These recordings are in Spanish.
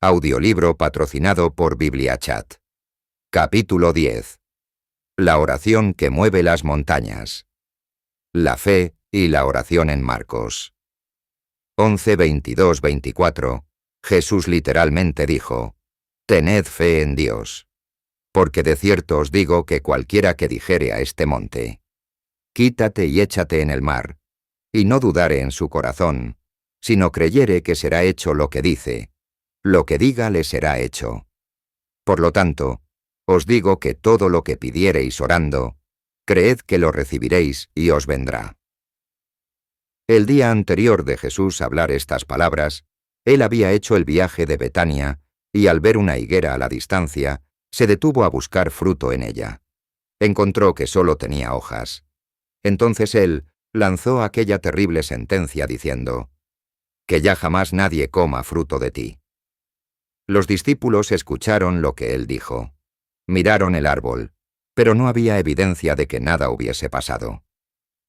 Audiolibro patrocinado por BibliaChat. Capítulo 10. La oración que mueve las montañas. La fe y la oración en Marcos. 11:22-24. Jesús literalmente dijo: «Tened fe en Dios. Porque de cierto os digo que cualquiera que dijere a este monte: quítate y échate en el mar, y no dudare en su corazón, sino creyere que será hecho lo que dice, lo que diga le será hecho. Por lo tanto, os digo que todo lo que pidiereis orando, creed que lo recibiréis y os vendrá». El día anterior de Jesús hablar estas palabras, él había hecho el viaje de Betania, y al ver una higuera a la distancia, se detuvo a buscar fruto en ella. Encontró que solo tenía hojas. Entonces él lanzó aquella terrible sentencia diciendo: «Que ya jamás nadie coma fruto de ti». Los discípulos escucharon lo que él dijo. Miraron el árbol, pero no había evidencia de que nada hubiese pasado.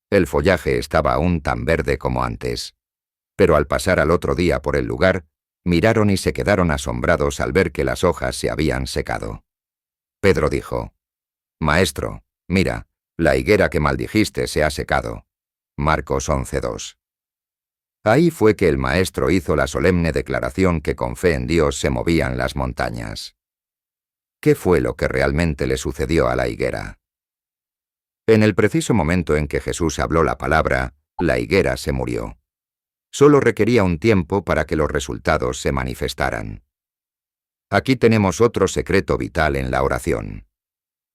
El follaje estaba aún tan verde como antes. Pero al pasar al otro día por el lugar, miraron y se quedaron asombrados al ver que las hojas se habían secado. Pedro dijo: «Maestro, mira, la higuera que maldijiste se ha secado». Marcos 11:2. Ahí fue que el maestro hizo la solemne declaración que con fe en Dios se movían las montañas. ¿Qué fue lo que realmente le sucedió a la higuera? En el preciso momento en que Jesús habló la palabra, la higuera se murió. Solo requería un tiempo para que los resultados se manifestaran. Aquí tenemos otro secreto vital en la oración.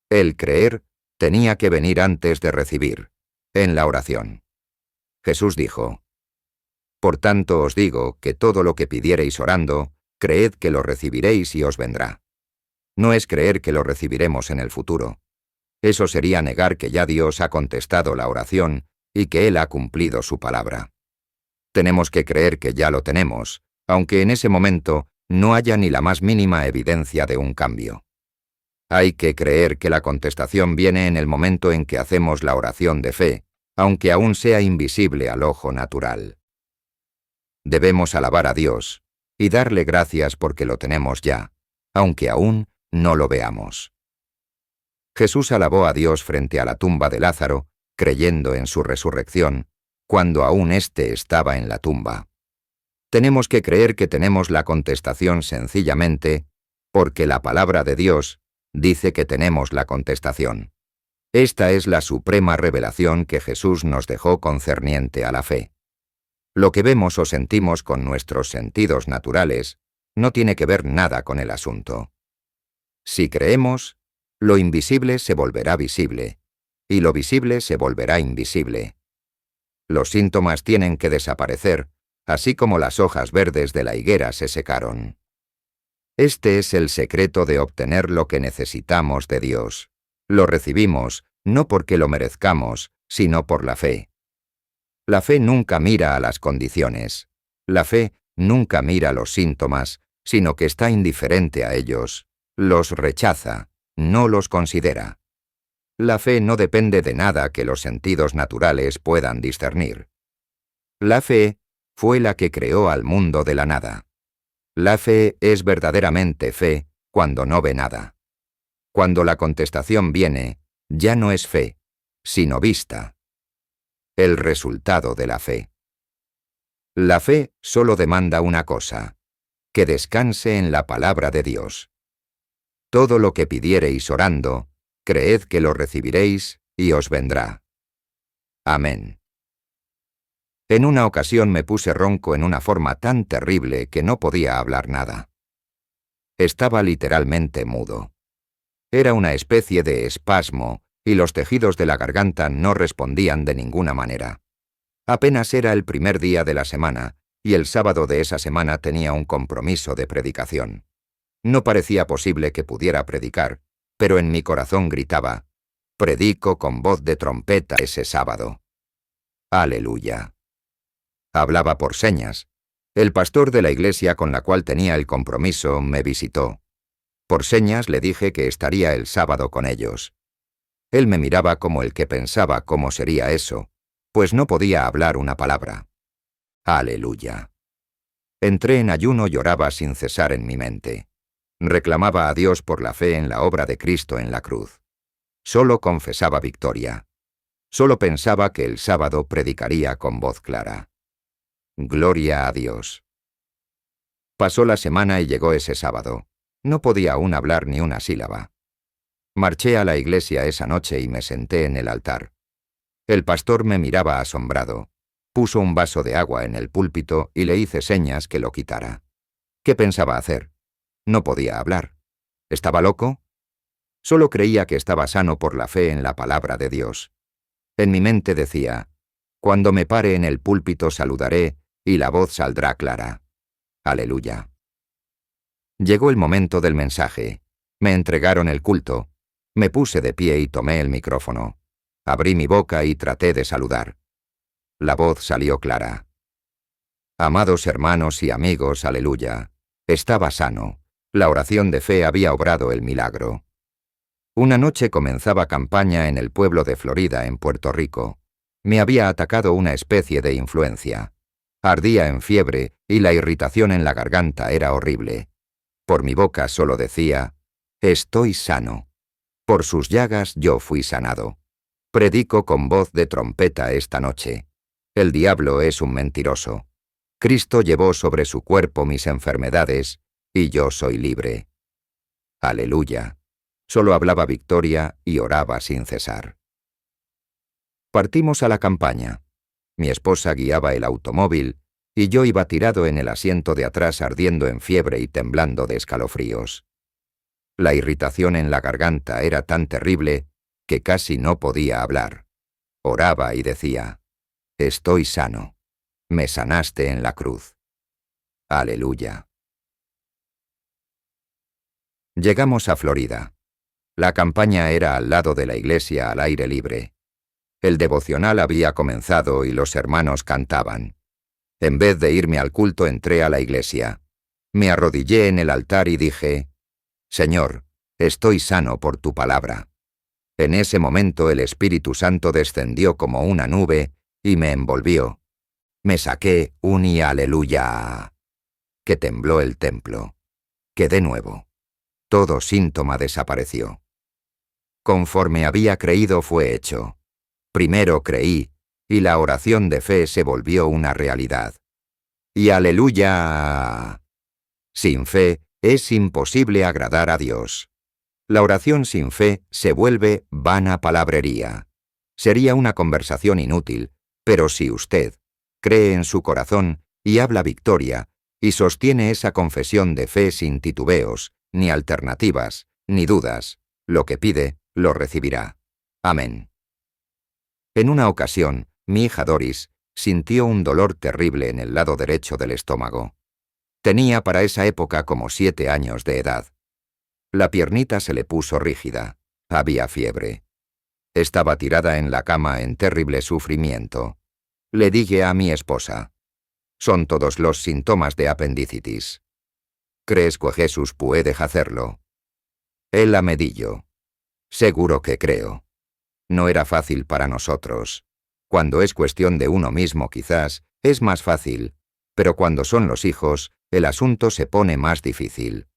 El creer tenía que venir antes de recibir, en la oración. Jesús dijo: «Por tanto os digo que todo lo que pidiereis orando, creed que lo recibiréis y os vendrá». No es creer que lo recibiremos en el futuro. Eso sería negar que ya Dios ha contestado la oración y que Él ha cumplido su palabra. Tenemos que creer que ya lo tenemos, aunque en ese momento no haya ni la más mínima evidencia de un cambio. Hay que creer que la contestación viene en el momento en que hacemos la oración de fe, aunque aún sea invisible al ojo natural. Debemos alabar a Dios y darle gracias porque lo tenemos ya, aunque aún no lo veamos. Jesús alabó a Dios frente a la tumba de Lázaro, creyendo en su resurrección, cuando aún éste estaba en la tumba. Tenemos que creer que tenemos la contestación sencillamente porque la palabra de Dios dice que tenemos la contestación. Esta es la suprema revelación que Jesús nos dejó concerniente a la fe. Lo que vemos o sentimos con nuestros sentidos naturales no tiene que ver nada con el asunto. Si creemos, lo invisible se volverá visible, y lo visible se volverá invisible. Los síntomas tienen que desaparecer, así como las hojas verdes de la higuera se secaron. Este es el secreto de obtener lo que necesitamos de Dios. Lo recibimos, no porque lo merezcamos, sino por la fe. La fe nunca mira a las condiciones. La fe nunca mira los síntomas, sino que está indiferente a ellos. Los rechaza, no los considera. La fe no depende de nada que los sentidos naturales puedan discernir. La fe fue la que creó al mundo de la nada. La fe es verdaderamente fe cuando no ve nada. Cuando la contestación viene, ya no es fe, sino vista. El resultado de la fe. La fe solo demanda una cosa: que descanse en la palabra de Dios. Todo lo que pidiereis orando, creed que lo recibiréis y os vendrá. Amén. En una ocasión me puse ronco en una forma tan terrible que no podía hablar nada. Estaba literalmente mudo. Era una especie de espasmo y los tejidos de la garganta no respondían de ninguna manera. Apenas era el primer día de la semana y el sábado de esa semana tenía un compromiso de predicación. No parecía posible que pudiera predicar, pero en mi corazón gritaba: «Predico con voz de trompeta ese sábado». ¡Aleluya! Hablaba por señas. El pastor de la iglesia con la cual tenía el compromiso me visitó. Por señas le dije que estaría el sábado con ellos. Él me miraba como el que pensaba cómo sería eso, pues no podía hablar una palabra. ¡Aleluya! Entré en ayuno y oraba sin cesar en mi mente. Reclamaba a Dios por la fe en la obra de Cristo en la cruz. Solo confesaba victoria. Solo pensaba que el sábado predicaría con voz clara. Gloria a Dios. Pasó la semana y llegó ese sábado. No podía aún hablar ni una sílaba. Marché a la iglesia esa noche y me senté en el altar. El pastor me miraba asombrado. Puso un vaso de agua en el púlpito y le hice señas que lo quitara. ¿Qué pensaba hacer? No podía hablar. ¿Estaba loco? Solo creía que estaba sano por la fe en la palabra de Dios. En mi mente decía, cuando me pare en el púlpito saludaré y la voz saldrá clara. Aleluya. Llegó el momento del mensaje. Me entregaron el culto. Me puse de pie y tomé el micrófono. Abrí mi boca y traté de saludar. La voz salió clara. Amados hermanos y amigos, aleluya. Estaba sano. La oración de fe había obrado el milagro. Una noche comenzaba campaña en el pueblo de Florida, en Puerto Rico. Me había atacado una especie de influencia. Ardía en fiebre y la irritación en la garganta era horrible. Por mi boca solo decía, estoy sano. Por sus llagas yo fui sanado. Predico con voz de trompeta esta noche. El diablo es un mentiroso. Cristo llevó sobre su cuerpo mis enfermedades y yo soy libre. Aleluya. Solo hablaba victoria y oraba sin cesar. Partimos a la campaña. Mi esposa guiaba el automóvil y yo iba tirado en el asiento de atrás ardiendo en fiebre y temblando de escalofríos. La irritación en la garganta era tan terrible que casi no podía hablar. Oraba y decía, estoy sano. Me sanaste en la cruz. Aleluya. Llegamos a Florida. La campaña era al lado de la iglesia al aire libre. El devocional había comenzado y los hermanos cantaban. En vez de irme al culto entré a la iglesia. Me arrodillé en el altar y dije, Señor, estoy sano por tu palabra. En ese momento el Espíritu Santo descendió como una nube y me envolvió. Me saqué un y aleluya. Que tembló el templo. Quedé nuevo. Todo síntoma desapareció. Conforme había creído fue hecho. Primero creí, y la oración de fe se volvió una realidad. Y aleluya. Sin fe es imposible agradar a Dios. La oración sin fe se vuelve vana palabrería. Sería una conversación inútil, pero si usted cree en su corazón y habla victoria, y sostiene esa confesión de fe sin titubeos, ni alternativas, ni dudas, lo que pide, lo recibirá. Amén. En una ocasión, mi hija Doris sintió un dolor terrible en el lado derecho del estómago. Tenía para esa época como 7 años de edad. La piernita se le puso rígida. Había fiebre. Estaba tirada en la cama en terrible sufrimiento. Le dije a mi esposa, son todos los síntomas de apendicitis. ¿Crees que Jesús puede hacerlo? Él amedillo. Seguro que creo. No era fácil para nosotros. Cuando es cuestión de uno mismo quizás, es más fácil, pero cuando son los hijos, el asunto se pone más difícil.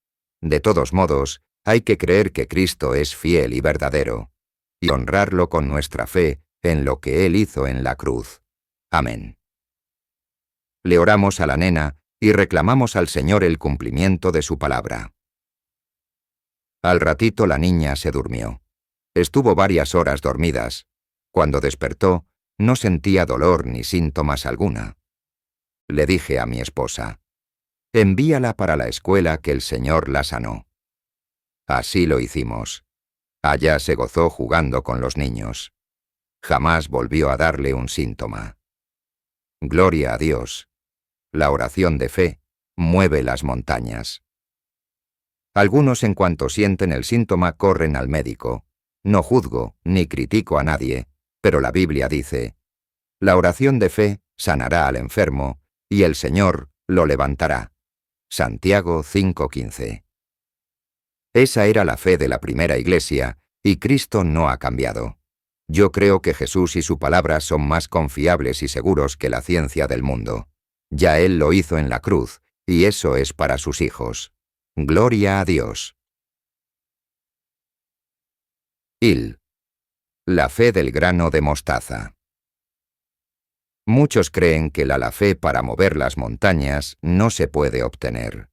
De todos modos, hay que creer que Cristo es fiel y verdadero, y honrarlo con nuestra fe en lo que Él hizo en la cruz. Amén. Le oramos a la nena y reclamamos al Señor el cumplimiento de su palabra. Al ratito la niña se durmió. Estuvo varias horas dormidas. Cuando despertó, no sentía dolor ni síntomas alguna. Le dije a mi esposa, envíala para la escuela que el Señor la sanó. Así lo hicimos. Allá se gozó jugando con los niños. Jamás volvió a darle un síntoma. Gloria a Dios. La oración de fe mueve las montañas. Algunos en cuanto sienten el síntoma corren al médico. No juzgo ni critico a nadie, pero la Biblia dice, la oración de fe sanará al enfermo y el Señor lo levantará. Santiago 5:15. Esa era la fe de la primera iglesia, y Cristo no ha cambiado. Yo creo que Jesús y su palabra son más confiables y seguros que la ciencia del mundo. Ya Él lo hizo en la cruz, y eso es para sus hijos. Gloria a Dios. La fe del grano de mostaza. Muchos creen que la fe para mover las montañas no se puede obtener.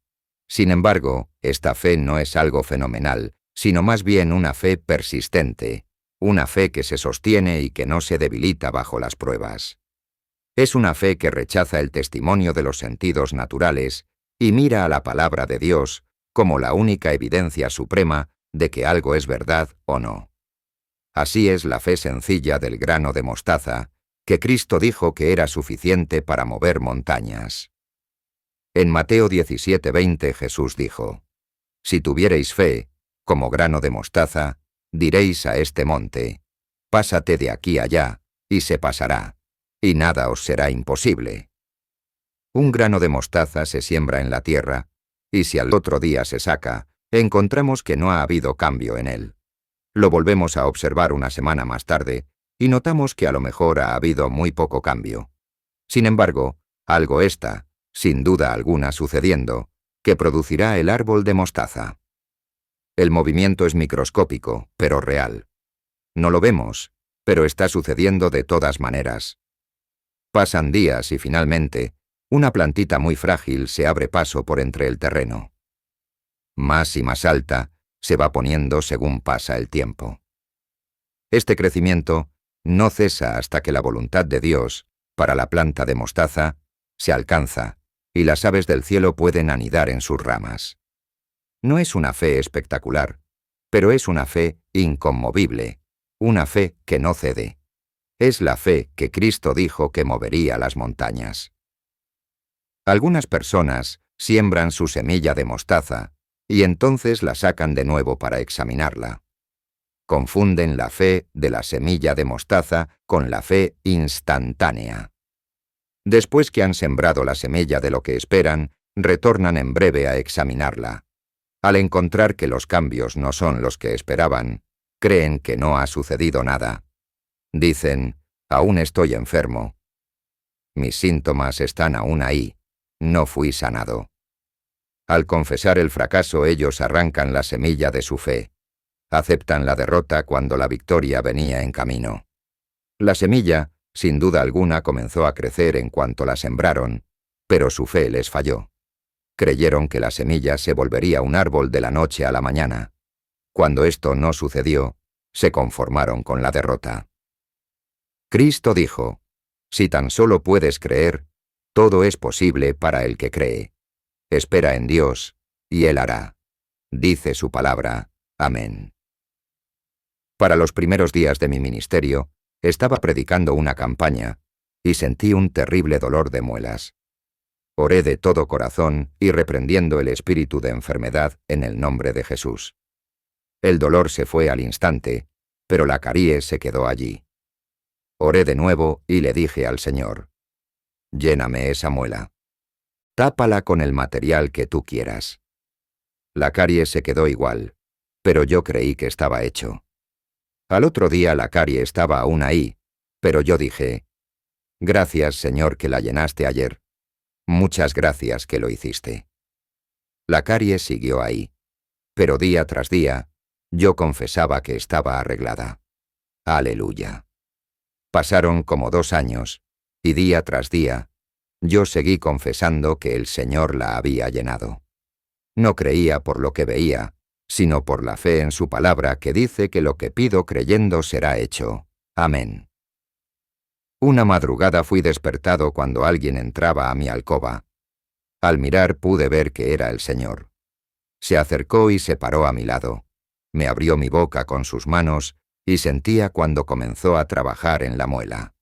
Sin embargo, esta fe no es algo fenomenal, sino más bien una fe persistente, una fe que se sostiene y que no se debilita bajo las pruebas. Es una fe que rechaza el testimonio de los sentidos naturales y mira a la palabra de Dios como la única evidencia suprema de que algo es verdad o no. Así es la fe sencilla del grano de mostaza, que Cristo dijo que era suficiente para mover montañas. En Mateo 17:20 Jesús dijo: «Si tuviereis fe, como grano de mostaza, diréis a este monte: pásate de aquí allá, y se pasará, y nada os será imposible». Un grano de mostaza se siembra en la tierra, y si al otro día se saca, encontramos que no ha habido cambio en él. Lo volvemos a observar una semana más tarde, y notamos que a lo mejor ha habido muy poco cambio. Sin embargo, algo está, sin duda alguna, sucediendo, que producirá el árbol de mostaza. El movimiento es microscópico, pero real. No lo vemos, pero está sucediendo de todas maneras. Pasan días y finalmente, una plantita muy frágil se abre paso por entre el terreno. Más y más alta, se va poniendo según pasa el tiempo. Este crecimiento no cesa hasta que la voluntad de Dios, para la planta de mostaza, se alcanza, y las aves del cielo pueden anidar en sus ramas. No es una fe espectacular, pero es una fe inconmovible, una fe que no cede. Es la fe que Cristo dijo que movería las montañas. Algunas personas siembran su semilla de mostaza, y entonces la sacan de nuevo para examinarla. Confunden la fe de la semilla de mostaza con la fe instantánea. Después que han sembrado la semilla de lo que esperan, retornan en breve a examinarla. Al encontrar que los cambios no son los que esperaban, creen que no ha sucedido nada. Dicen: «Aún estoy enfermo. Mis síntomas están aún ahí. No fui sanado». Al confesar el fracaso, ellos arrancan la semilla de su fe. Aceptan la derrota cuando la victoria venía en camino. La semilla, sin duda alguna, comenzó a crecer en cuanto la sembraron, pero su fe les falló. Creyeron que la semilla se volvería un árbol de la noche a la mañana. Cuando esto no sucedió, se conformaron con la derrota. Cristo dijo: «Si tan solo puedes creer, todo es posible para el que cree. Espera en Dios, y Él hará. Dice su palabra. Amén». Para los primeros días de mi ministerio, estaba predicando una campaña, y sentí un terrible dolor de muelas. Oré de todo corazón y reprendiendo el espíritu de enfermedad en el nombre de Jesús. El dolor se fue al instante, pero la caries se quedó allí. Oré de nuevo y le dije al Señor: «Lléname esa muela. Tápala con el material que tú quieras». La caries se quedó igual, pero yo creí que estaba hecho. Al otro día la carie estaba aún ahí, pero yo dije: «Gracias, Señor, que la llenaste ayer. Muchas gracias que lo hiciste». La carie siguió ahí, pero día tras día, yo confesaba que estaba arreglada. Aleluya. Pasaron como 2 años, y día tras día, yo seguí confesando que el Señor la había llenado. No creía por lo que veía, sino por la fe en su palabra que dice que lo que pido creyendo será hecho. Amén. Una madrugada fui despertado cuando alguien entraba a mi alcoba. Al mirar pude ver que era el Señor. Se acercó y se paró a mi lado. Me abrió mi boca con sus manos y sentía cuando comenzó a trabajar en la muela.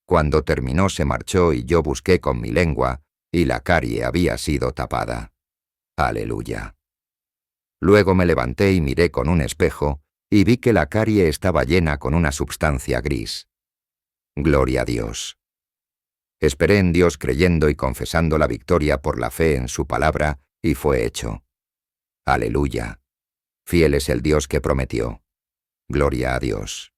Cuando terminó se marchó y yo busqué con mi lengua y la carie había sido tapada. Aleluya. Luego me levanté y miré con un espejo y vi que la carie estaba llena con una substancia gris. Gloria a Dios. Esperé en Dios creyendo y confesando la victoria por la fe en su palabra, y fue hecho. Aleluya. Fiel es el Dios que prometió. Gloria a Dios.